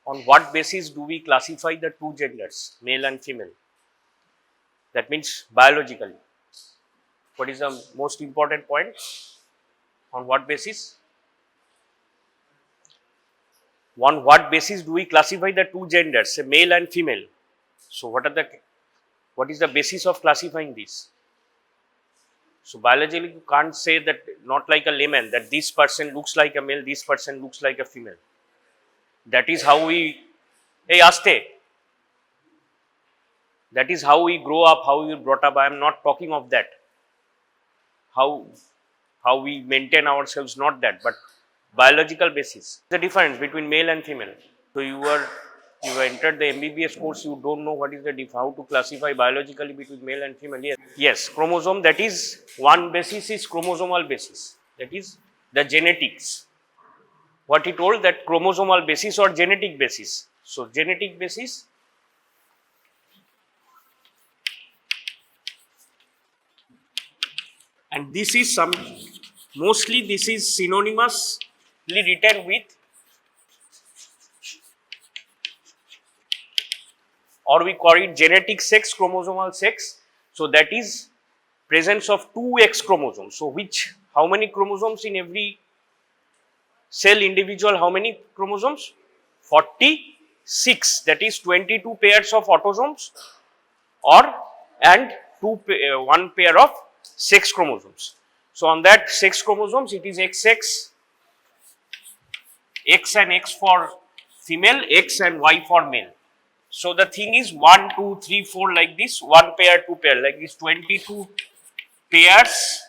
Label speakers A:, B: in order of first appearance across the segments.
A: on what basis do we classify the two genders, male and female? That means biologically. What is the most important point? On what basis? On what basis do we classify the two genders, say male and female? So what is the basis of classifying this? So biologically you can't say that, not like a layman, that this person looks like a male, this person looks like a female. That is how we, hey Aste, that is how we grow up, how we brought up. I am not talking of that. How we maintain ourselves, not that, but biological basis. The difference between male and female. So you entered the MBBS course, you don't know what is the how to classify biologically between male and female. Yes, chromosome, that is one basis is chromosomal basis, that is the genetics. What he told, that chromosomal basis or genetic basis. So genetic basis, and this is mostly this is synonymously written with, or we call it genetic sex, chromosomal sex. So that is presence of two X chromosomes. So how many chromosomes in every cell individual, how many chromosomes? 46, that is 22 pairs of autosomes and one pair of sex chromosomes. So on that sex chromosomes it is XX, X and X for female, X and Y for male. So the thing is 1, 2, 3, 4 like this, one pair, two pair like this, 22 pairs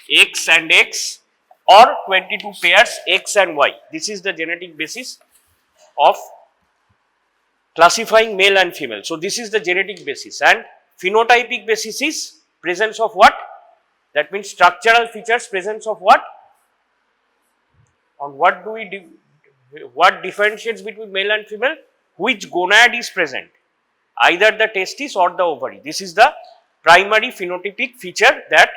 A: X and X or 22 pairs X and Y. This is the genetic basis of classifying male and female. So this is the genetic basis, and phenotypic basis is presence of what? That means structural features, presence of what? On what do we do? What differentiates between male and female? Which gonad is present, either the testis or the ovary. This is the primary phenotypic feature that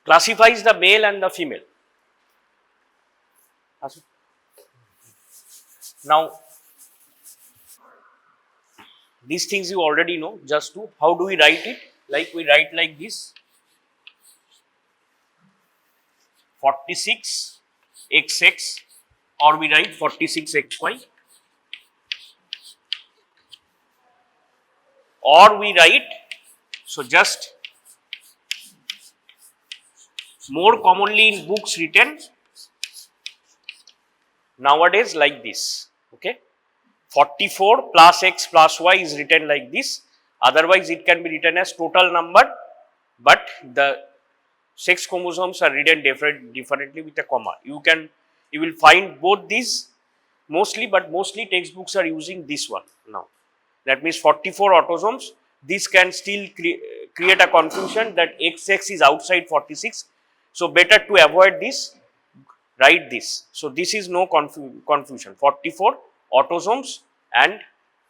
A: classifies the male and the female. Now, these things you already know. Just how do we write it? Like we write like this: 46 XX, or we write 46 XY, or we write, so just more commonly in books written nowadays like this, okay, 44 plus X plus Y is written like this. Otherwise it can be written as total number, but the sex chromosomes are written differently with a comma. You will find both these mostly, but mostly textbooks are using this one now. That means 44 autosomes. This can still create a confusion that XX is outside 46. So better to avoid this, write this. So this is no confusion. 44 autosomes and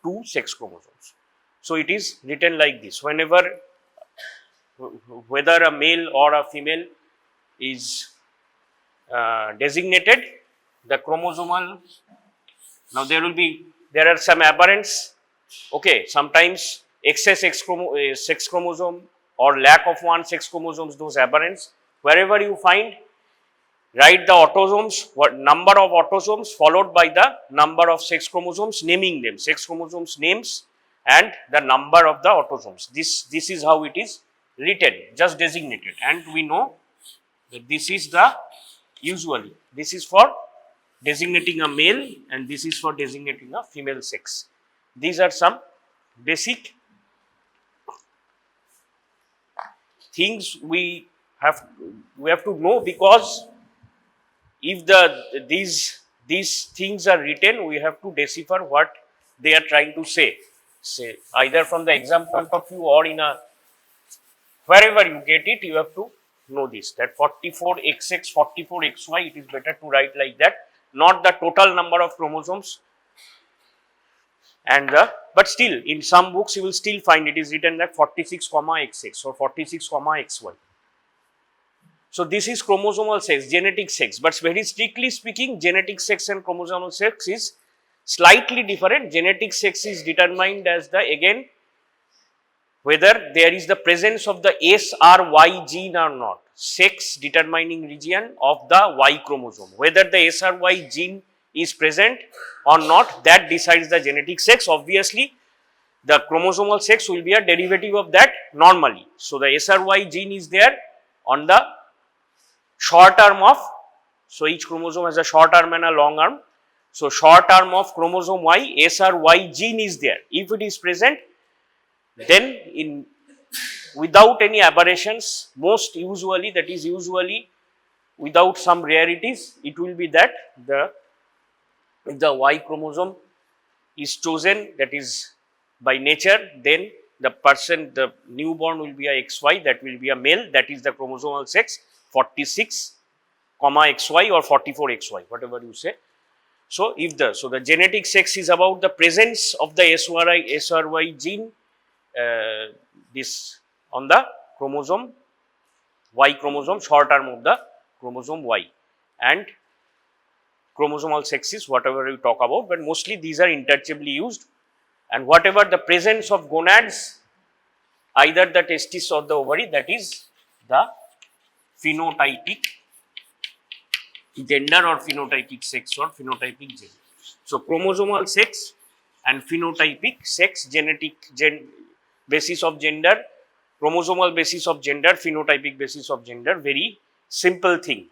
A: 2 sex chromosomes. So it is written like this. Whether a male or a female is designated, the chromosomal, now there are some aberrants, okay, sometimes excess sex chromosome or lack of one sex chromosomes, those aberrants, wherever you find, write the autosomes, number of autosomes followed by the number of sex chromosomes, naming them, sex chromosomes names and the number of the autosomes. This is how it is written, just designated, and we know that this is usually this is for designating a male and this is for designating a female sex. These are some basic things we have to know, because if these things are written, we have to decipher what they are trying to say either from the exam point of view or wherever you get it, you have to know this, that 44XX, 44XY, it is better to write like that, not the total number of chromosomes. And but still, in some books you will still find it is written like 46, XX or 46, XY. So this is chromosomal sex, genetic sex, but very strictly speaking, genetic sex and chromosomal sex is slightly different. Genetic sex is determined as the, again, whether there is the presence of the SRY gene or not, sex determining region of the Y chromosome. Whether the SRY gene is present or not, that decides the genetic sex. Obviously, the chromosomal sex will be a derivative of that normally. So the SRY gene is there on the short arm of, so each chromosome has a short arm and a long arm. So short arm of chromosome Y, SRY gene is there. If it is present, then without any aberrations, most usually, that is usually without some rarities, it will be that if the Y chromosome is chosen, that is by nature, then the person, the newborn will be a XY, that will be a male, that is the chromosomal sex 46, XY or 44 XY, whatever you say. So if the genetic sex is about the presence of the SRY gene, this on the chromosome, Y chromosome, short arm of the chromosome Y, and chromosomal sex is whatever we talk about, but mostly these are interchangeably used. And whatever the presence of gonads, either the testis or the ovary, that is the phenotypic gender or phenotypic sex or phenotypic gender. So chromosomal sex and phenotypic sex, genetic basis of gender, chromosomal basis of gender, phenotypic basis of gender, very simple thing.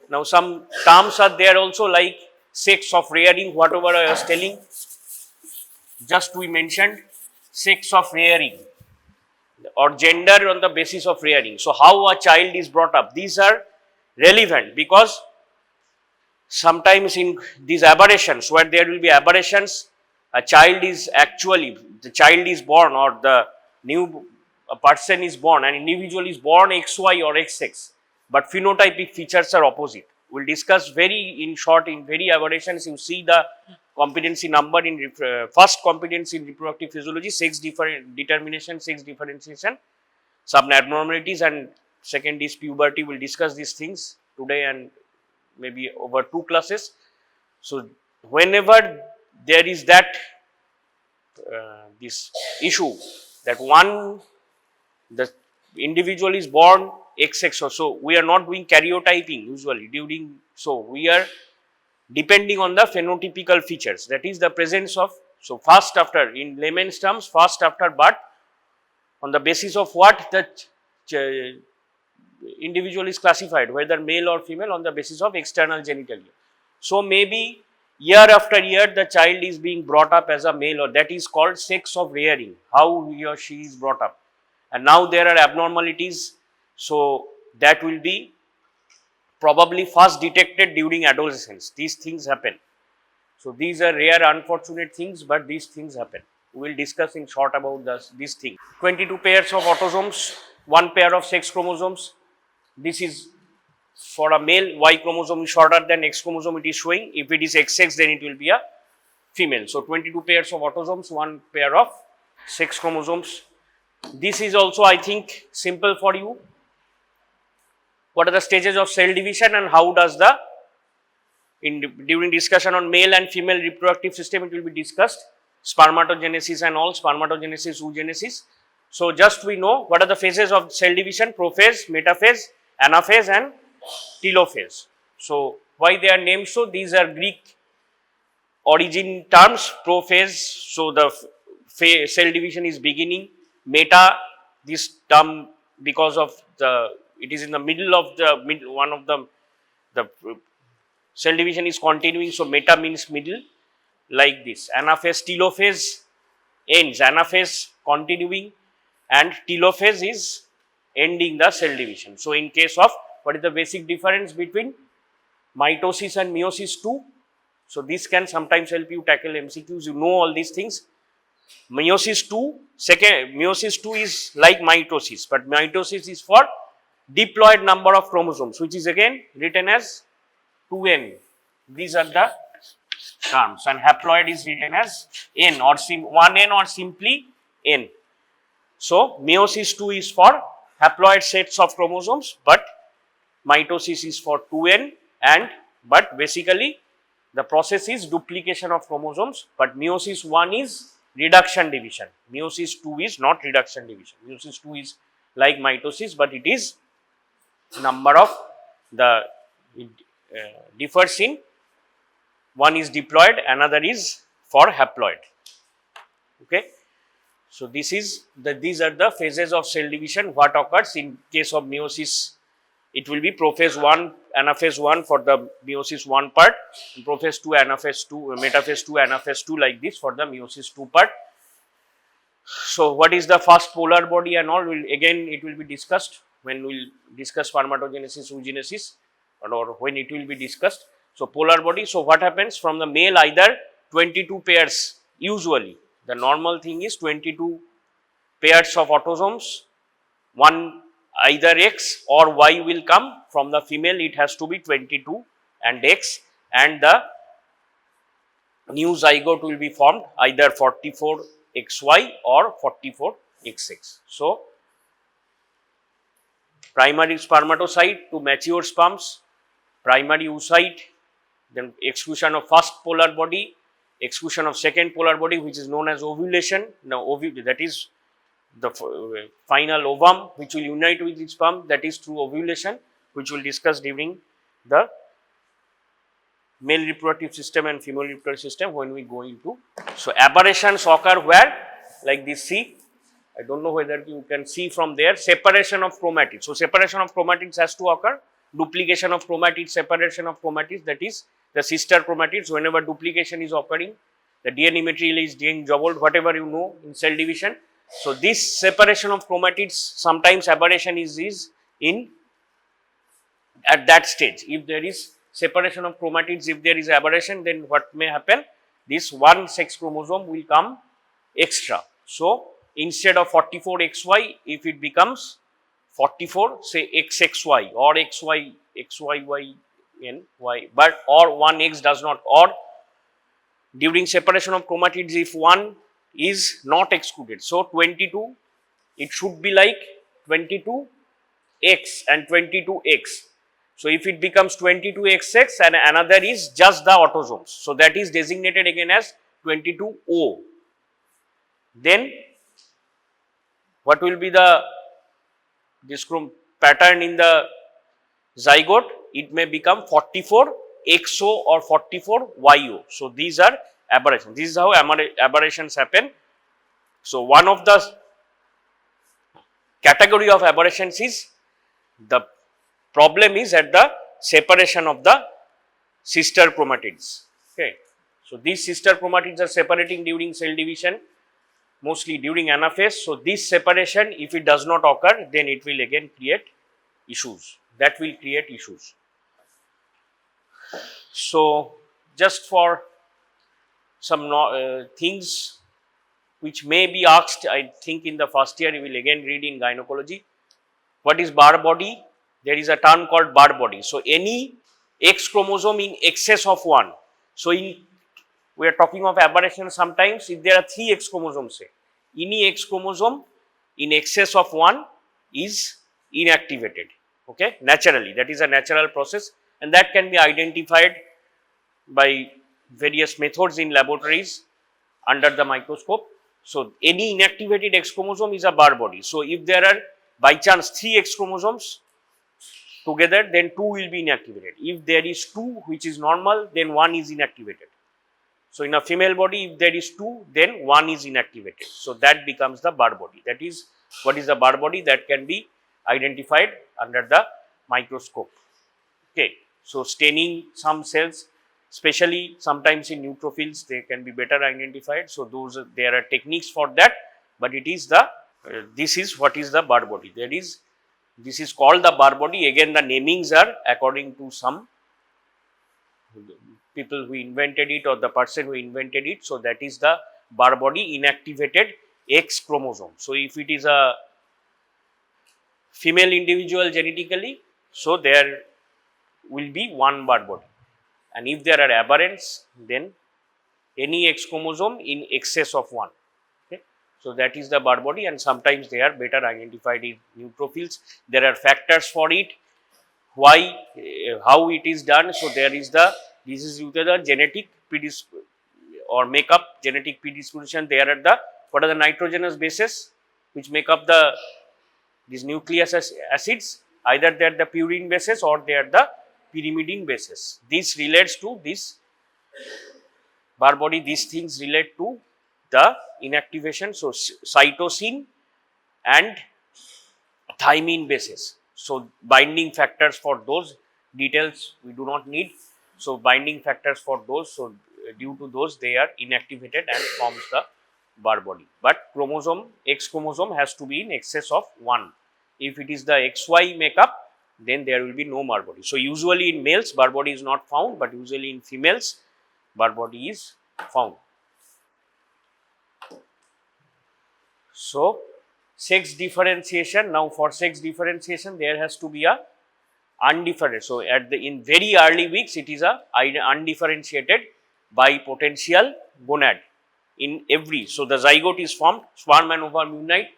A: Now some terms are there also, like sex of rearing, whatever I was telling, just we mentioned sex of rearing or gender on the basis of rearing. So how a child is brought up, these are relevant because sometimes in these aberrations, where there will be aberrations, a child is actually, the child is born or the new person is born, an individual is born XY or XX, but phenotypic features are opposite. We will discuss very in short, in very aberrations, you see the competency number in first competency in reproductive physiology, sex determination, sex differentiation, some abnormalities, and second is puberty. We will discuss these things today and maybe over 2 classes. So whenever there is that this issue that the individual is born XX or so, we are not doing karyotyping usually during, so we are depending on the phenotypical features, that is the presence of, so fast after, in layman's terms, fast after birth, on the basis of what the individual is classified, whether male or female, on the basis of external genitalia. So maybe year after year the child is being brought up as a male, or that is called sex of rearing, how he or she is brought up. And now there are abnormalities, so that will be probably first detected during adolescence. These things happen. So these are rare, unfortunate things, but these things happen. We will discuss in short about these things. 22 pairs of autosomes, 1 pair of sex chromosomes. This is for a male, Y chromosome is shorter than X chromosome, it is showing. If it is XX, then it will be a female. So 22 pairs of autosomes, 1 pair of sex chromosomes. This is also, I think, simple for you. What are the stages of cell division and how does during discussion on male and female reproductive system, it will be discussed, spermatogenesis and all, spermatogenesis, oogenesis. So just we know what are the phases of cell division: prophase, metaphase, anaphase and telophase. So why they are named so? These are Greek origin terms. Prophase, so the cell division is beginning. Meta, this term because of it is in the middle of one of the cell division is continuing, so meta means middle, like this. Anaphase, telophase ends, anaphase continuing and telophase is ending the cell division. So in case of, what is the basic difference between mitosis and meiosis 2? So this can sometimes help you tackle MCQs, you know all these things. Meiosis 2 is like mitosis, but mitosis is for diploid number of chromosomes, which is again written as 2n. These are the terms, and haploid is written as n or 1n or simply n. So meiosis II is for haploid sets of chromosomes, but mitosis is for 2n, and but basically the process is duplication of chromosomes, but meiosis I is reduction division. Meiosis II is not reduction division. Meiosis II is like mitosis, but it is number of the differs in, one is diploid, another is for haploid. Okay. So these are the phases of cell division. What occurs in case of meiosis? It will be prophase 1, anaphase 1 for the meiosis 1 part, prophase 2, anaphase 2, metaphase 2, anaphase 2, like this for the meiosis 2 part. So what is the first polar body and all, again it will be discussed when we will discuss spermatogenesis, oogenesis, or when it will be discussed. So polar body, so what happens from the male, either 22 pairs, usually the normal thing is 22 pairs of autosomes, one either X or Y will come. From the female it has to be 22 and X, and the new zygote will be formed either 44 XY or 44 XX. So primary spermatocyte to mature sperms, primary oocyte, then exclusion of first polar body, exclusion of second polar body, which is known as ovulation. Now that is the final ovum which will unite with its sperm, that is through ovulation, which we will discuss during the male reproductive system and female reproductive system when we go into. So aberrations occur where, like this, see, I don't know whether you can see from there, separation of chromatids. So separation of chromatids has to occur, duplication of chromatids, separation of chromatids, that is the sister chromatids. Whenever duplication is occurring, the DNA material is being jumbled, whatever you know in cell division. So this separation of chromatids, sometimes aberration is in at that stage. If there is separation of chromatids, if there is aberration, then what may happen? This one sex chromosome will come extra. So instead of 44 XY, if it becomes 44, say XXY or XYYNY, but or one X does not, or during separation of chromatids, if one is not excluded, so 22, it should be like 22X and 22X. So if it becomes 22XX and another is just the autosomes, so that is designated again as 22O. Then what will be the pattern in the zygote? It may become 44XO or 44YO. So these are aberrations. This is how aberrations happen. So one of the category of aberrations is, the problem is at the separation of the sister chromatids. Okay. So these sister chromatids are separating during cell division, mostly during anaphase. So this separation, if it does not occur, then it will again create issues. That will create issues. So just for some things which may be asked, I think in the first year you will again read in gynecology. What is bar body? There is a term called bar body. So any X chromosome in excess of 1. So we are talking of aberration sometimes if there are 3 X chromosomes, say any X chromosome in excess of 1 is inactivated, okay, naturally. That is a natural process, and that can be identified by various methods in laboratories under the microscope. So any inactivated X chromosome is a bar body. So if there are by chance 3 X chromosomes together, then 2 will be inactivated. If there is 2 which is normal, then 1 is inactivated. So in a female body, if there is 2, then 1 is inactivated. So that becomes the bar body. That is what is the bar body, that can be identified under the microscope. Okay. So staining some cells, especially sometimes in neutrophils, they can be better identified. So there are techniques for that, but it is the this is what is the bar body. That is, this is called the bar body. Again, the namings are according to some people who invented it or the person who invented it. So that is the bar body, inactivated X chromosome. So if it is a female individual genetically, so there will be one bar body, and if there are aberrants, then any X chromosome in excess of 1. Okay. So that is the bark body, and sometimes they are better identified in neutrophils. There are factors for it. Why, how it is done? So there is this is due to the genetic or makeup, genetic predisposition. There are what are the nitrogenous bases which make up these nucleic acids? Either they are the purine bases or they are the pyrimidine bases. This relates to this bark body. These things relate to the inactivation. So cytosine and thymine bases. So binding factors for those details we do not need. So binding factors for those. So due to those they are inactivated and forms the bark body. But chromosome, X chromosome has to be in excess of 1. If it is the XY makeup, then there will be no bark body. So usually in males bark body is not found, but usually in females bark body is found. So sex differentiation. Now for sex differentiation there has to be a undifferentiated. So in very early weeks it is a undifferentiated bipotential gonad in every. So the zygote is formed, sperm and ova unite,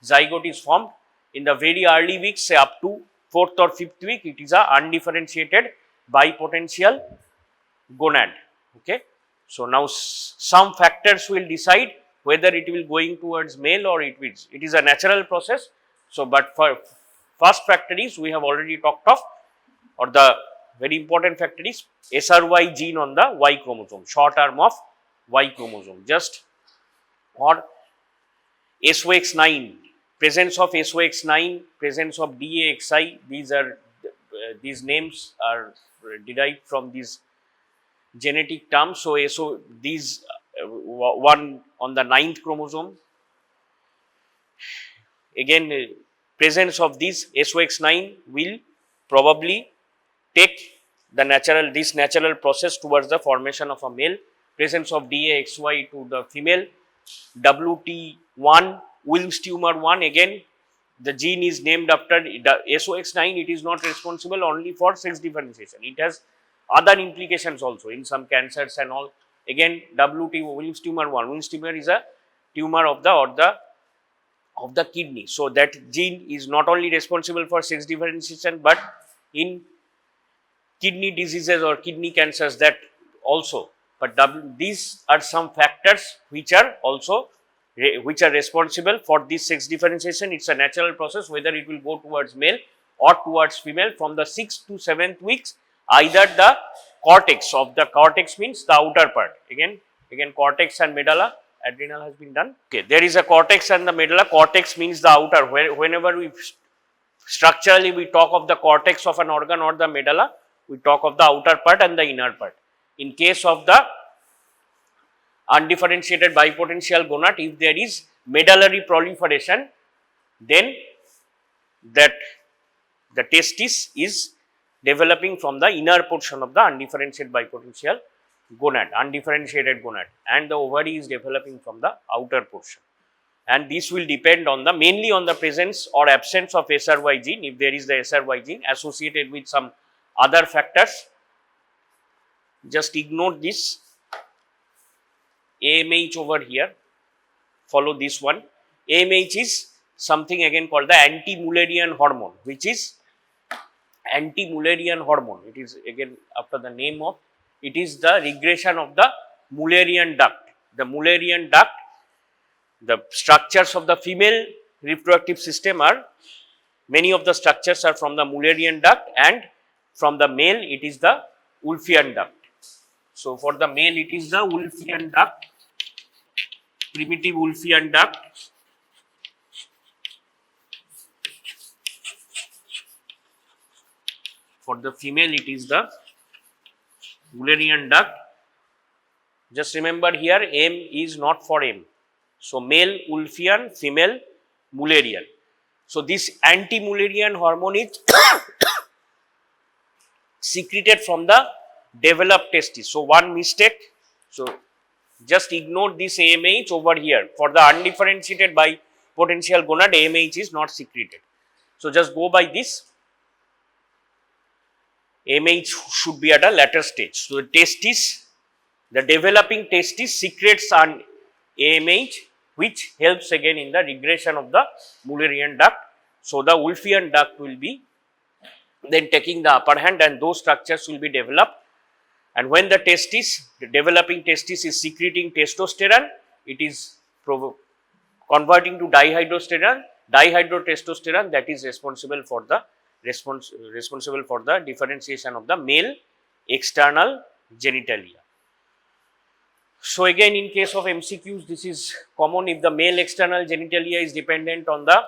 A: zygote is formed in the very early weeks, say up to 4th or 5th week. It is a undifferentiated bipotential gonad. Okay. So now some factors will decide whether it will going towards male or it is a natural process. So but for first factor is we have already talked of, or the very important factor is SRY gene on the Y chromosome, short arm of Y chromosome, just, or SOX9, presence of SOX9, presence of DAXI. These names are derived from these genetic terms. So these one on the 9th chromosome, again presence of this SOX9 will probably take this natural process towards the formation of a male. Presence of DAXY to the female. WT1, Wilms tumor 1, again the gene is named after the SOX9. It is not responsible only for sex differentiation. It has other implications also in some cancers and all. Again WT, Wilms tumor 1. Wilms tumor is a tumor of the kidney. So that gene is not only responsible for sex differentiation, but in kidney diseases or kidney cancers that also. But these are some factors which are responsible for this sex differentiation. It's a natural process, whether it will go towards male or towards female from the 6th to 7th weeks. Either the cortex means the outer part. Again cortex and medulla. Adrenal has been done. Okay, there is a cortex and the medulla. Cortex means the outer. Whenever we structurally we talk of the cortex of an organ or the medulla, we talk of the outer part and the inner part. In case of the undifferentiated bipotential gonad, if there is medullary proliferation, then that the testis is developing from the inner portion of the undifferentiated bipotential undifferentiated gonad, and the ovary is developing from the outer portion. And this will depend on mainly on the presence or absence of SRY gene. If there is the SRY gene associated with some other factors, just ignore this AMH over here, follow this one. AMH is something again called the Anti-Müllerian hormone, which is Anti-Müllerian hormone. It is again after the name of, it is the regression of the Müllerian duct. The Müllerian duct, the structures of the female reproductive system are, many of the structures are from the Müllerian duct, and from the male it is the Wolffian duct. So for the male it is the Wolffian duct, primitive Wolffian duct. For the female it is the Müllerian duct. Just remember here M is not for M. So male Wolffian, female Müllerian. So this anti-Müllerian hormone is secreted from the developed testis. So one mistake. So just ignore this AMH over here. For the undifferentiated bipotential gonad, AMH is not secreted. So just go by this. AMH should be at a later stage. So the testis, the developing testis secretes an AMH, which helps again in the regression of the Müllerian duct. So, the Wolffian duct will be then taking the upper hand, and those structures will be developed. And when the developing testis is secreting testosterone, it is converting to dihydrotestosterone that is responsible for the differentiation of the male external genitalia. So, again in case of MCQs, this is common. If the male external genitalia is dependent on the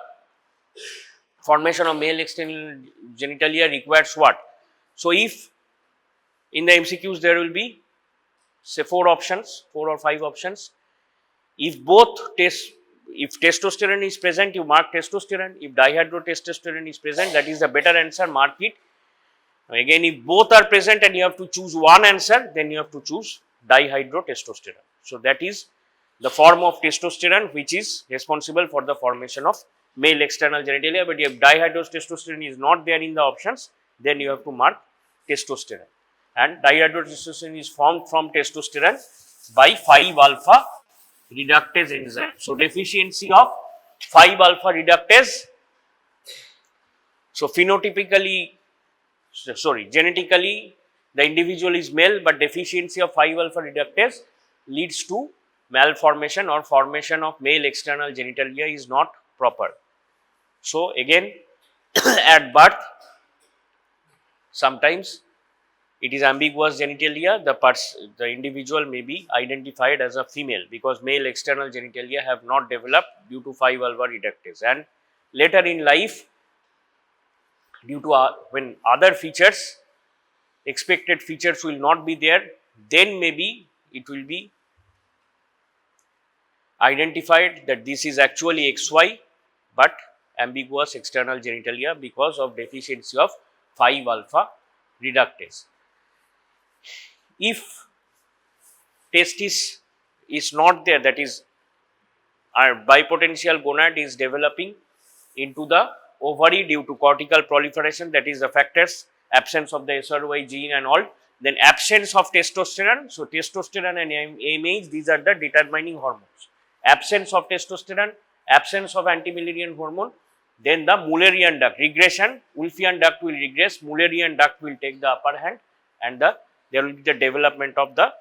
A: formation of male external genitalia requires what? So, if in the MCQs there will be say 4 or 5 options. If if testosterone is present, you mark testosterone. If dihydrotestosterone is present, that is the better answer, mark it. Again, if both are present and you have to choose one answer, then you have to choose dihydrotestosterone. So, that is the form of testosterone which is responsible for the formation of male external genitalia. But if dihydrotestosterone is not there in the options, then you have to mark testosterone. And dihydrotestosterone is formed from testosterone by 5-alpha reductase enzyme. So, deficiency of 5-alpha reductase. So, genetically the individual is male, but deficiency of 5-alpha reductase leads to malformation or formation of male external genitalia is not proper. So, again at birth sometimes it is ambiguous genitalia, the individual may be identified as a female because male external genitalia have not developed due to 5-alpha reductase, and later in life due to when other features, expected features will not be there, then maybe it will be identified that this is actually XY, but ambiguous external genitalia because of deficiency of 5-alpha reductase. If testis is not there, that is our bipotential gonad is developing into the ovary due to cortical proliferation, that is the factors, absence of the SRY gene and all, then absence of testosterone. So, testosterone and AMH, these are the determining hormones. Absence of testosterone, absence of anti-Müllerian hormone, then the Müllerian duct regression, Wolffian duct will regress, Müllerian duct will take the upper hand, and there will be the development of the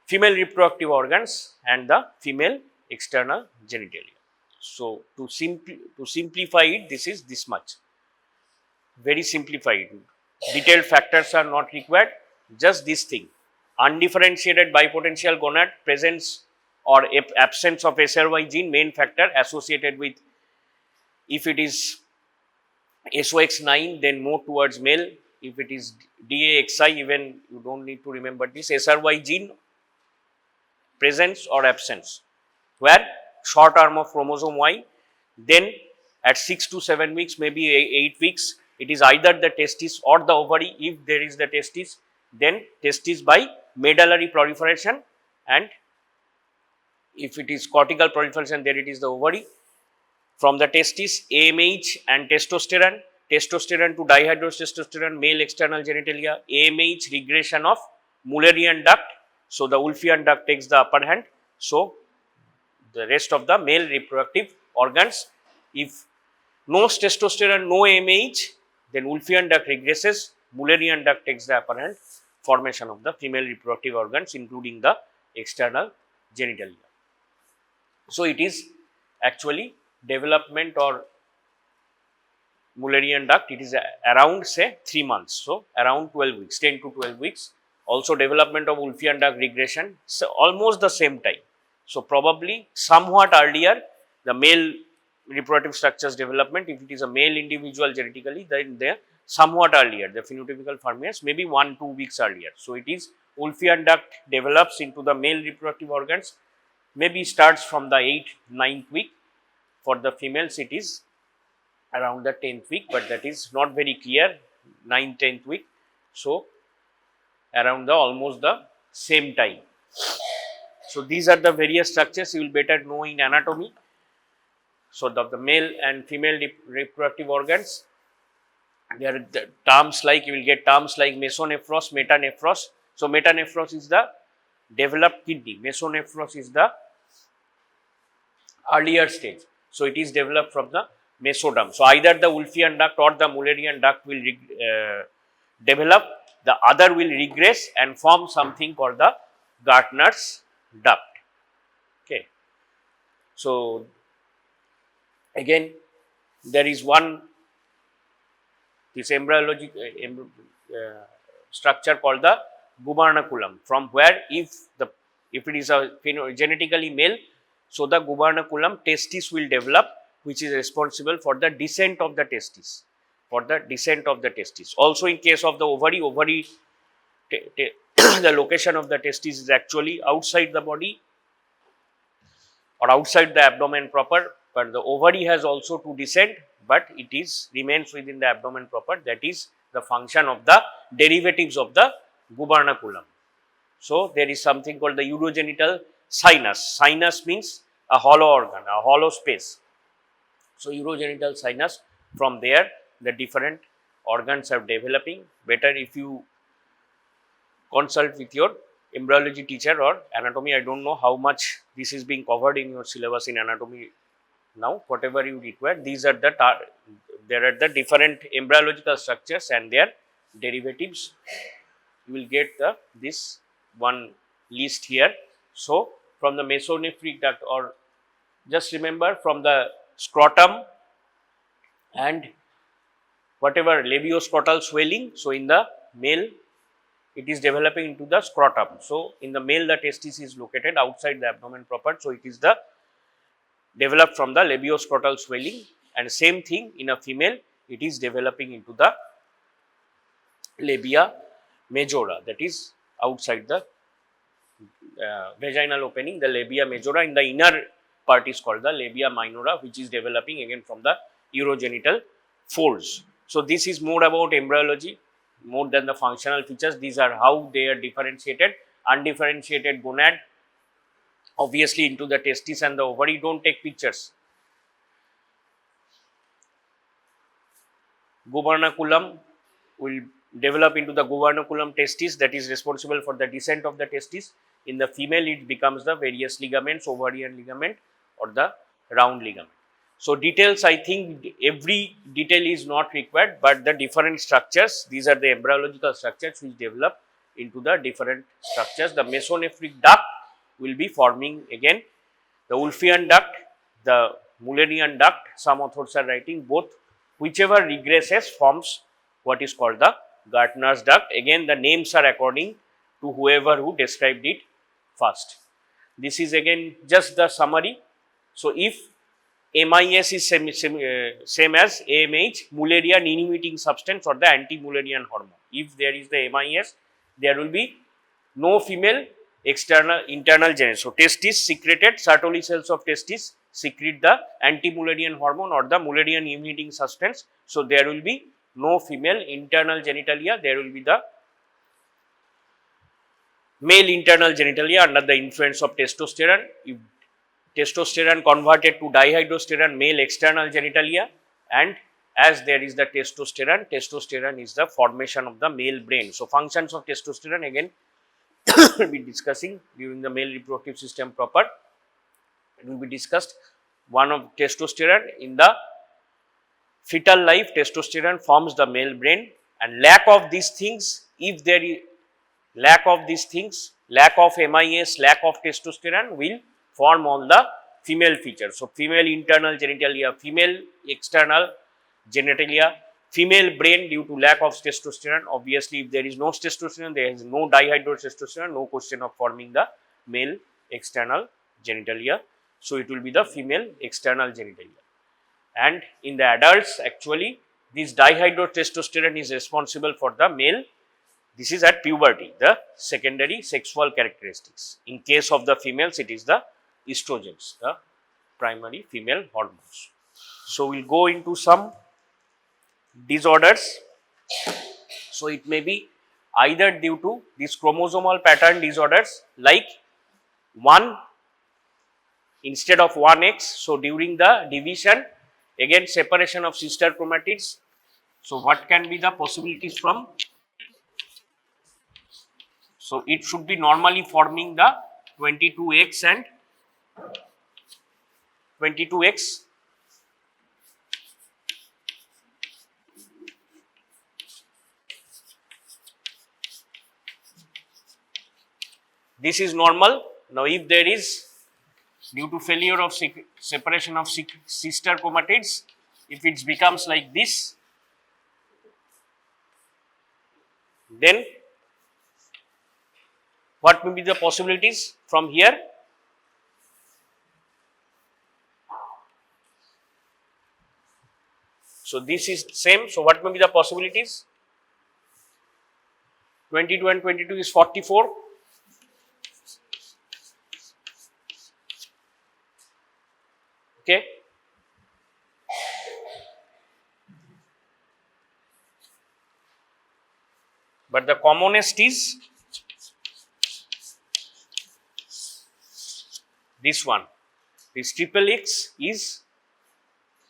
A: female reproductive organs and the female external genitalia. So, to simplify it, this is this much, very simplified. Detailed factors are not required, just this thing: undifferentiated bipotential gonad, presence or absence of SRY gene, main factor associated with, if it is SOX9 then more towards male, if it is DAXI, even you do not need to remember this, SRY gene presence or absence, where short arm of chromosome Y, then at 6 to 7 weeks, maybe 8 weeks, it is either the testis or the ovary. If there is the testis, then testis by medullary proliferation, and if it is cortical proliferation, then it is the ovary. From the testis, AMH and testosterone to dihydrotestosterone, male external genitalia, AMH regression of Müllerian duct. So, the Wolffian duct takes the upper hand. So, the rest of the male reproductive organs, if no testosterone, no AMH, then Wolffian duct regresses, Müllerian duct takes the upper hand, formation of the female reproductive organs including the external genitalia. So, it is actually development or Müllerian duct, it is around say 3 months. So, around 12 weeks, 10 to 12 weeks. Also development of Wolffian duct regression, so almost the same time. So, probably somewhat earlier the male reproductive structures development, if it is a male individual genetically, then they are somewhat earlier, the phenotypical formulas maybe 1-2 weeks earlier. So, it is Wolffian duct develops into the male reproductive organs, maybe starts from the 8th-9th week. For the females, it is around the 10th week, but that is not very clear, 9th-10th week. So, around the almost the same time. So, these are the various structures you will better know in anatomy. So, the male and female reproductive organs, there are the terms like, you will get terms like mesonephros, metanephros. So, metanephros is the developed kidney, mesonephros is the earlier stage. So it is developed from the mesoderm. So either the Wolffian duct or the Mullerian duct will develop, the other will regress and form something called the Gartner's duct. Okay. So again, there is one this embryologic structure called the gubernaculum, from where if it is a genetically male, so the gubernaculum testis will develop, which is responsible for the descent of the testis. Also, in case of the ovary the location of the testis is actually outside the body or outside the abdomen proper, but the ovary has also to descend, but it is remains within the abdomen proper. That is the function of the derivatives of the gubernaculum. So there is something called the urogenital sinus. Sinus means a hollow organ, a hollow space. So urogenital sinus, from there the different organs are developing. Better if you consult with your embryology teacher or anatomy. I don't know how much this is being covered in your syllabus in anatomy now. Whatever you require, these are there are the different embryological structures and their derivatives. You will get this one list here. So from the mesonephric duct, or just remember from the scrotum and whatever labioscrotal swelling. So in the male it is developing into the scrotum. So in the male the testis is located outside the abdomen proper. So it is developed from the labioscrotal swelling, and same thing in a female, it is developing into the labia majora, that is outside the vaginal opening. The labia majora in the inner part is called the labia minora, which is developing again from the urogenital folds. So this is more about embryology, more than the functional features. These are how they are differentiated. Undifferentiated gonad, obviously into the testis and the ovary. Don't take pictures. Gubernaculum will develop into the gubernaculum testis, that is responsible for the descent of the testis. In the female, it becomes the various ligaments, ovarian ligament or the round ligament. So details, I think every detail is not required, but the different structures, these are the embryological structures which develop into the different structures. The mesonephric duct will be forming again the Wolffian duct, the Mullerian duct. Some authors are writing both. Whichever regresses forms what is called the Gartner's duct. Again, the names are according to whoever who described it first. This is again just the summary. So if MIS is same as AMH, Mullerian inhibiting substance or the anti-Müllerian hormone. If there is the MIS, there will be no female internal genesis. So testis secreted, Sertoli cells of testis secrete the anti-Müllerian hormone or the Mullerian inhibiting substance. So there will be no female internal genitalia, there will be the male internal genitalia under the influence of testosterone. If testosterone converted to dihydrotestosterone, male external genitalia, and as there is the testosterone is the formation of the male brain. So functions of testosterone again will be discussing during the male reproductive system proper. It will be discussed. One of testosterone in the fetal life, testosterone forms the male brain, and lack of these things, if there is lack of these things, lack of MIS, lack of testosterone will form all the female features. So female internal genitalia, female external genitalia, female brain due to lack of testosterone. Obviously, if there is no testosterone, there is no dihydrotestosterone, no question of forming the male external genitalia. So it will be the female external genitalia. And in the adults, actually, this dihydrotestosterone is responsible for the male. This is at puberty, the secondary sexual characteristics. In case of the females, it is the estrogens, the primary female hormones. So we'll go into some disorders. So it may be either due to these chromosomal pattern disorders, like 1 instead of 1x. So during the division, again separation of sister chromatids. So what can be the possibilities from? So it should be normally forming the 22x and 22x. This is normal. Now, if there is, due to failure of separation of sister chromatids, if it becomes like this, then what may be the possibilities from here? So, this is same. So, what may be the possibilities? 22 and 22 is 44. Okay. But the commonest is this one. This triple X is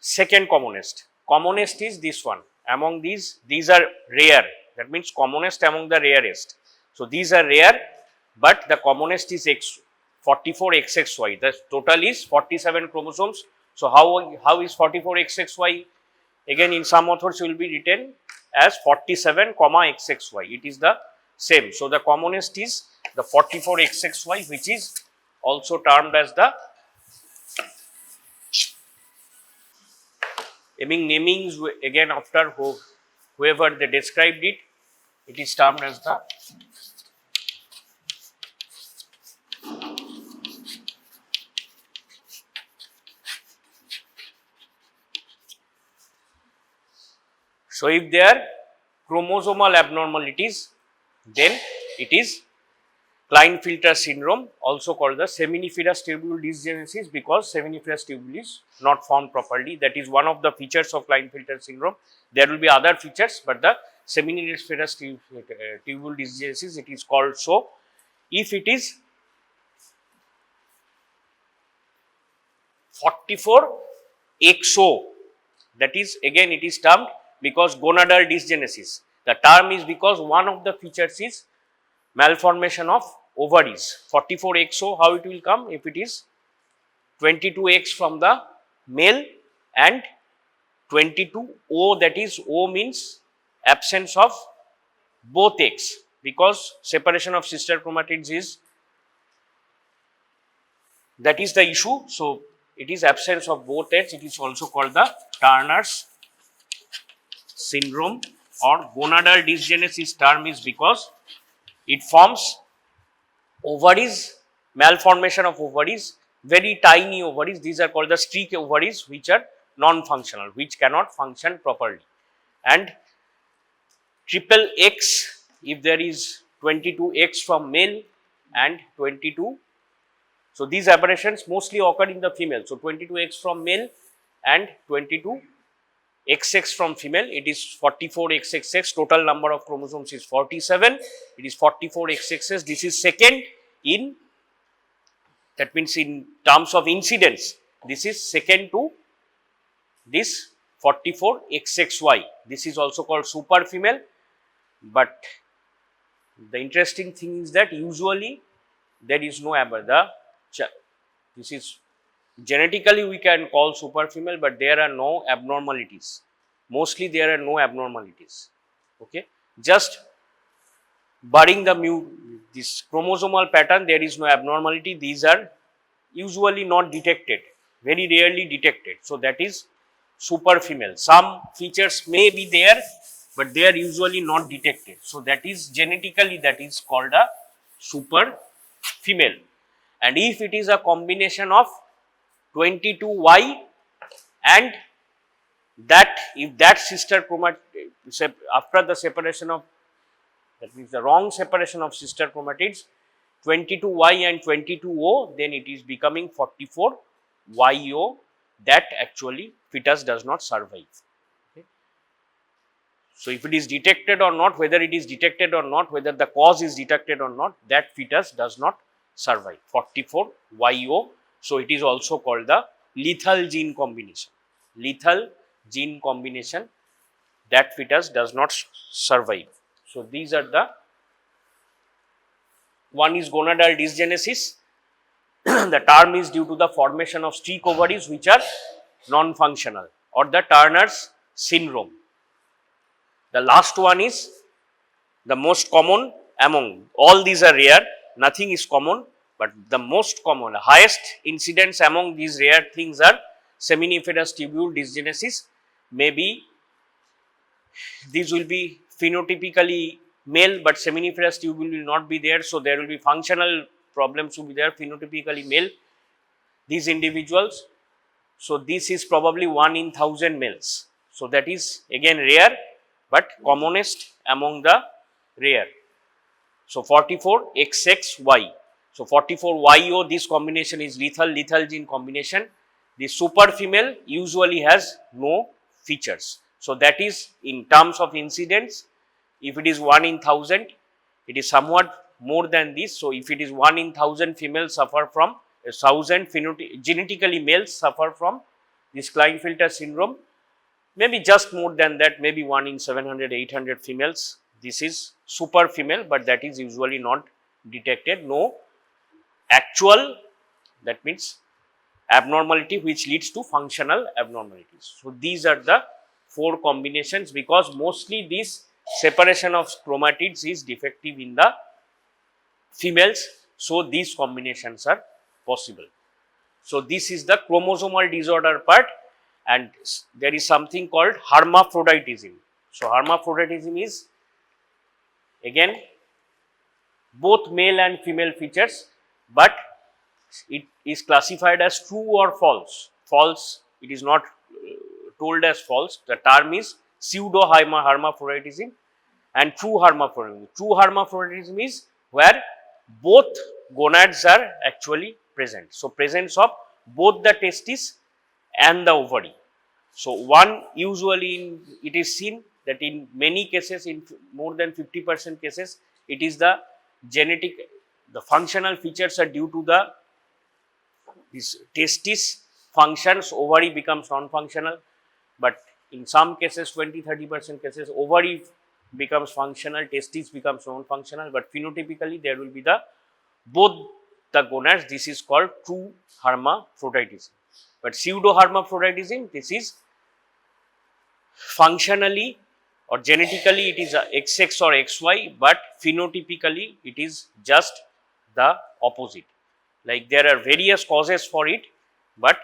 A: second commonest. Commonest is this one. Among these are rare. That means commonest among the rarest. So, these are rare, but the commonest is 44XXY. The total is 47 chromosomes. So, how is 44XXY? Again, in some authors will be written as 47, XXY. It is the same. So, the commonest is the 44XXY, which is also termed as the namings again after whoever they described it, it is termed as the so if there are chromosomal abnormalities, then it is Klinefelter syndrome, also called the seminiferous tubule dysgenesis, because seminiferous tubule is not formed properly. That is one of the features of Klinefelter syndrome. There will be other features, but the seminiferous tubule dysgenesis, it is called so. If it is 44XO, that is again it is termed because gonadal dysgenesis. The term is because one of the features is malformation of ovaries. 44XO, how it will come? If it is 22X from the male and 22O, that is O means absence of both X, because separation of sister chromatids is, that is the issue. So, it is absence of both X. It is also called the Turner's syndrome, or gonadal dysgenesis term is because it forms ovaries, malformation of ovaries, very tiny ovaries. These are called the streak ovaries, which are non-functional, which cannot function properly. And triple X, if there is 22X from male and 22. So, these aberrations mostly occur in the female. So, 22X from male and 22XX from female, it is 44XXX. Total number of chromosomes is 47. It is 44XXX. This is second in, that means in terms of incidence, this is second to this 44XXY. This is also called super female. But the interesting thing is that usually there is no this is genetically we can call super female, but there are no abnormalities. Mostly there are no abnormalities. Okay, just barring this chromosomal pattern, there is no abnormality. These are usually not detected, very rarely detected. So, that is super female. Some features may be there, but they are usually not detected. So, that is genetically, that is called a super female. And if it is a combination of 22Y and that, if that sister chromatid, after the separation of, that means the wrong separation of sister chromatids, 22Y and 22O, then it is becoming 44YO, that actually fetus does not survive. Okay. So, if it is detected or not, whether it is detected or not, whether the cause is detected or not, that fetus does not survive, 44YO. So, it is also called the lethal gene combination. Lethal gene combination, that fetus does not survive. So, these are the, one is gonadal dysgenesis, The term is due to the formation of streak ovaries which are non-functional, or the Turner's syndrome. The last one is the most common among all these are rare, nothing is common, but the most common, highest incidence among these rare things are seminiferous tubule dysgenesis. Maybe these will be phenotypically male, but seminiferous tubule will not be there, so there will be functional problems will be there, phenotypically male, these individuals. So this is probably 1 in 1000 males. So that is again rare, but commonest among the rare. So 44 XXY. So 44 YO, this combination is lethal gene combination. The super female usually has no features. So that is in terms of incidence. If it is 1 in 1000, it is somewhat more than this. So if it is 1 in 1000 females suffer from 1000 genetically males suffer from this Klinefelter syndrome, maybe just more than that, maybe 1 in 700, 800 females. This is super female, but that is usually not detected. No actual, that means abnormality which leads to functional abnormalities. So these are the 4 combinations, because mostly this separation of chromatids is defective in the females. So these combinations are possible. So this is the chromosomal disorder part, and there is something called hermaphroditism. So hermaphroditism is again both male and female features, but it is classified as true or false. False, it is not told as false. The term is pseudo hermaphroditism and true hermaphroditism. True hermaphroditism is where both gonads are actually present. So presence of both the testis and the ovary. So one usually it is seen that in many cases, in more than 50% cases, it is the genetic, the functional features are due to the this testis functions, ovary becomes non-functional, but in some cases 20-30% cases ovary becomes functional, testis becomes non-functional, but phenotypically there will be the both the gonads. This is called true hermaphroditism. But pseudo hermaphroditism, this is functionally or genetically it is a XX or XY, but phenotypically it is just the opposite. Like there are various causes for it, but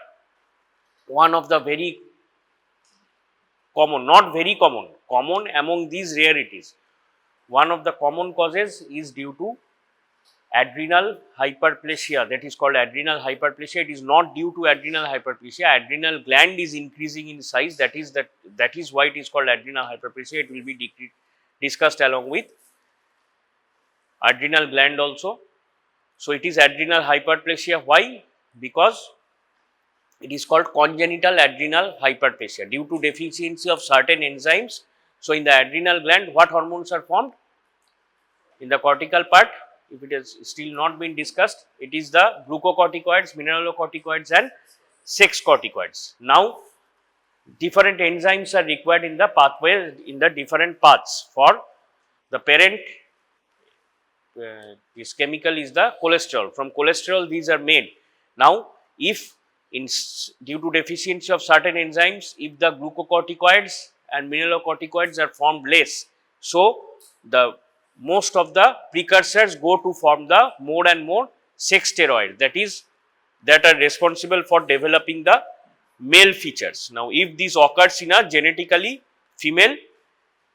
A: one of the very common, not very common, common among these rarities, one of the common causes is due to adrenal hyperplasia, that is called adrenal hyperplasia. It is not due to adrenal hyperplasia, adrenal gland is increasing in size, that is why it is called adrenal hyperplasia. It will be discussed along with adrenal gland also. So it is adrenal hyperplasia. Why? Because it is called congenital adrenal hyperplasia due to deficiency of certain enzymes. So in the adrenal gland, what hormones are formed? In the cortical part, if it has still not been discussed, it is the glucocorticoids, mineralocorticoids and sex corticoids. Now different enzymes are required in the pathway, in the different paths for the parent. This chemical is the cholesterol. From cholesterol these are made. Now if due to deficiency of certain enzymes, if the glucocorticoids and mineralocorticoids are formed less, so the most of the precursors go to form the more and more sex steroids, that are responsible for developing the male features. Now if this occurs in a genetically female,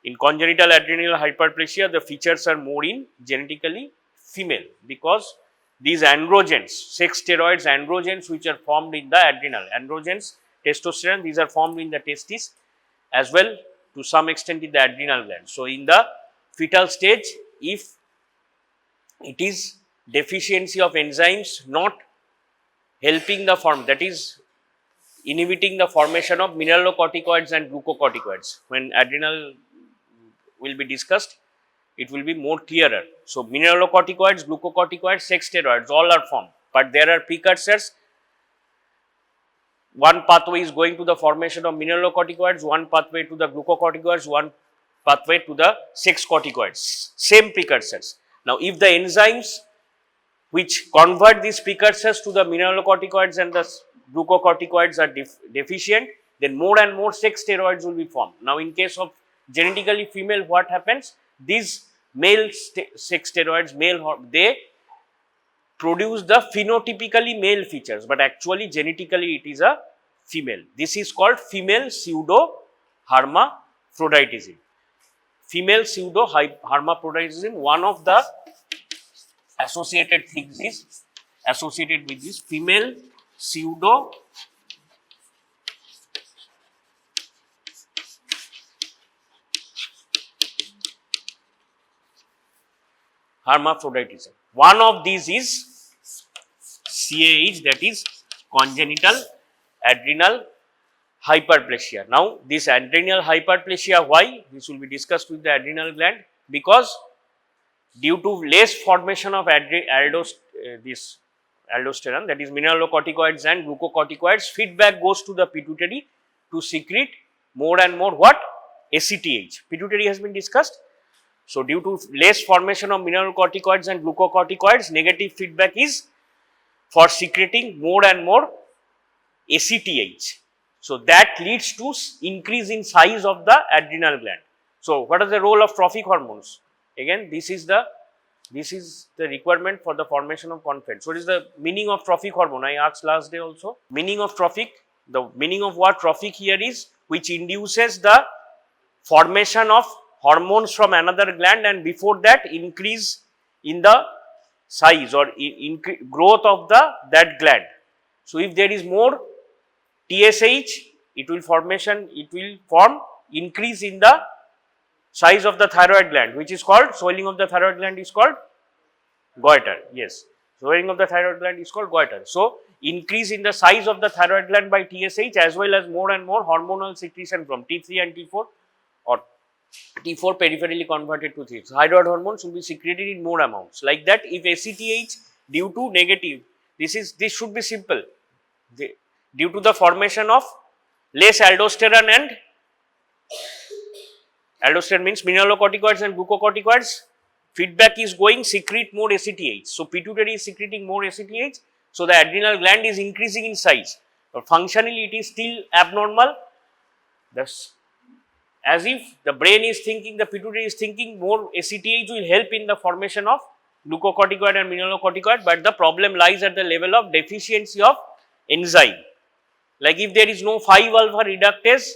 A: in congenital adrenal hyperplasia, the features are more in genetically female, because these androgens, sex steroids, androgens which are formed in the adrenal, androgens, testosterone, these are formed in the testis as well to some extent in the adrenal gland. So in the fetal stage, if it is deficiency of enzymes not helping the form, that is inhibiting the formation of mineralocorticoids and glucocorticoids, when adrenal will be discussed, it will be more clearer. So mineralocorticoids, glucocorticoids, sex steroids, all are formed, but there are precursors. One pathway is going to the formation of mineralocorticoids, one pathway to the glucocorticoids, one pathway to the sex corticoids, same precursors. Now if the enzymes which convert these precursors to the mineralocorticoids and the glucocorticoids are deficient, then more and more sex steroids will be formed. Now, in case of genetically female, what happens? These male sex steroids, they produce the phenotypically male features, but actually genetically it is a female. This is called female pseudo hermaphroditism. Female pseudo hermaphroditism, one of the associated things is associated with this female pseudo hermaphroditism. One of these is CAH, that is congenital adrenal hyperplasia. Now, this adrenal hyperplasia, why? This will be discussed with the adrenal gland, because due to less formation of aldosterone, that is mineralocorticoids and glucocorticoids, feedback goes to the pituitary to secrete more and more what? ACTH. Pituitary has been discussed. So, due to less formation of mineralocorticoids and glucocorticoids, negative feedback is for secreting more and more ACTH. So, that leads to increase in size of the adrenal gland. So, what is the role of trophic hormones? Again, this is the requirement for the formation of confed. So, what is the meaning of trophic hormone? I asked last day also. Meaning of trophic, the meaning of what trophic here is, which induces the formation of hormones from another gland, and before that increase in the size or growth of that gland. So, if there is more TSH, it will form increase in the size of the thyroid gland, which is called swelling of the thyroid gland is called goiter. Yes, swelling of the thyroid gland is called goiter. So, increase in the size of the thyroid gland by TSH, as well as more and more hormonal secretion from T3 and T4, or T4 peripherally converted to 3. Thyroid hormones will be secreted in more amounts. Like that, if ACTH due to negative, this should be simple. Due to the formation of less aldosterone, and aldosterone means mineralocorticoids and glucocorticoids, feedback is going secrete more ACTH. So, pituitary is secreting more ACTH. So, the adrenal gland is increasing in size, but functionally it is still abnormal. Thus, as if the brain is thinking, the pituitary is thinking more ACTH will help in the formation of glucocorticoid and mineralocorticoid, but the problem lies at the level of deficiency of enzyme. Like if there is no 5-alpha reductase,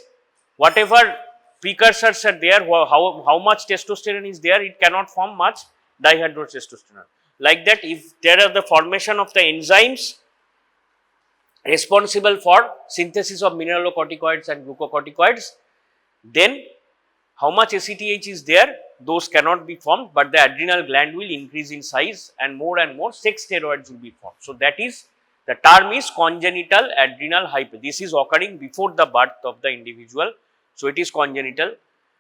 A: whatever precursors are there, how much testosterone is there, it cannot form much dihydrotestosterone. Like that, if there are the formation of the enzymes responsible for synthesis of mineralocorticoids and glucocorticoids, then how much ACTH is there, those cannot be formed, but the adrenal gland will increase in size and more sex steroids will be formed. So, that is the term is congenital adrenal hyper. This is occurring before the birth of the individual. So, it is congenital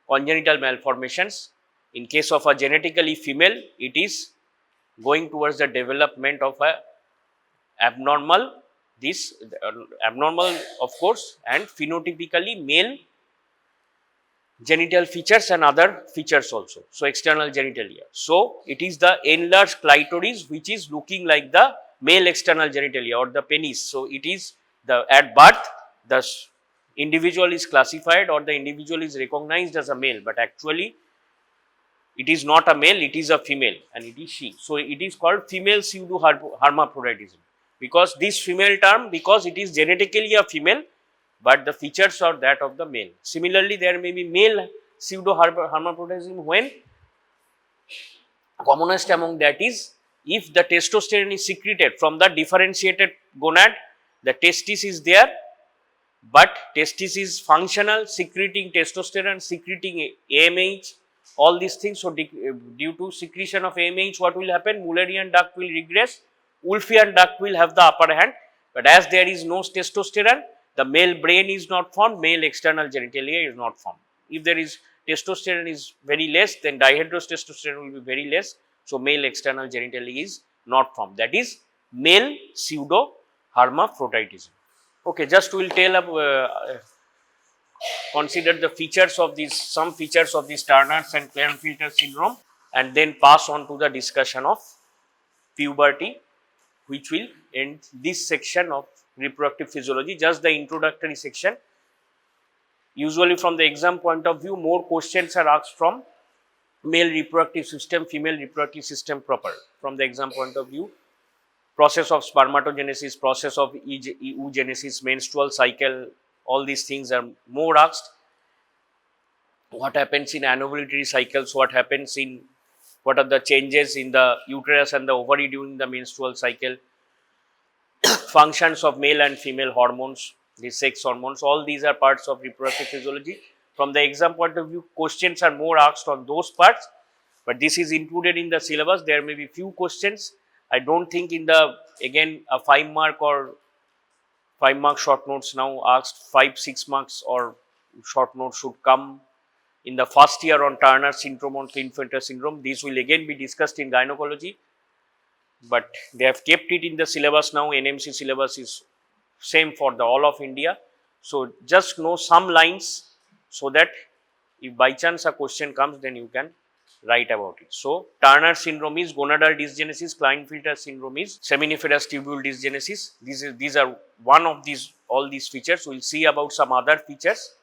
A: malformations. In case of a genetically female, it is going towards the development of a abnormal of course, and phenotypically male genital features and other features also. So, external genitalia. So, it is the enlarged clitoris which is looking like the male external genitalia or the penis. So, it is at birth the individual is classified or the individual is recognized as a male, but actually it is not a male, it is a female and it is she. So, it is called female pseudo hermaphroditism, because this female term, because it is genetically a female, but the features are that of the male. Similarly, there may be male pseudo hermaphroditism when commonest among that is if the testosterone is secreted from the differentiated gonad, the testis is there, but testis is functional, secreting testosterone, secreting AMH, all these things. So, due to secretion of AMH, what will happen? Müllerian duct will regress, Wolffian duct will have the upper hand, but as there is no testosterone, the male brain is not formed, male external genitalia is not formed. If there is testosterone is very less, then dihydrotestosterone will be very less. So, male external genitalia is not formed. That is male pseudo hermaphroditism. Okay, just we will tell consider the features of these, some features of this Turner's and Klinefelter syndrome, and then pass on to the discussion of puberty which will end this section of reproductive physiology, just the introductory section. Usually from the exam point of view, more questions are asked from male reproductive system, female reproductive system proper. From the exam point of view, process of spermatogenesis, process of oogenesis, menstrual cycle, all these things are more asked. What happens in anovulatory cycles, what are the changes in the uterus and the ovary during the menstrual cycle, functions of male and female hormones, the sex hormones, all these are parts of reproductive physiology. From the exam point of view, questions are more asked on those parts, but this is included in the syllabus. There may be few questions. I don't think in the, again, a 5 mark or 5 mark short notes now asked, 5-6 marks or short notes should come in the first year on Turner syndrome or Klinefelter syndrome. These will again be discussed in gynecology, but they have kept it in the syllabus now. NMC syllabus is same for the all of India. So just know some lines so that if by chance a question comes, then you can write about it. So Turner syndrome is gonadal dysgenesis, Klinefelter syndrome is seminiferous tubule dysgenesis. These are one of all these features. We will see about some other features.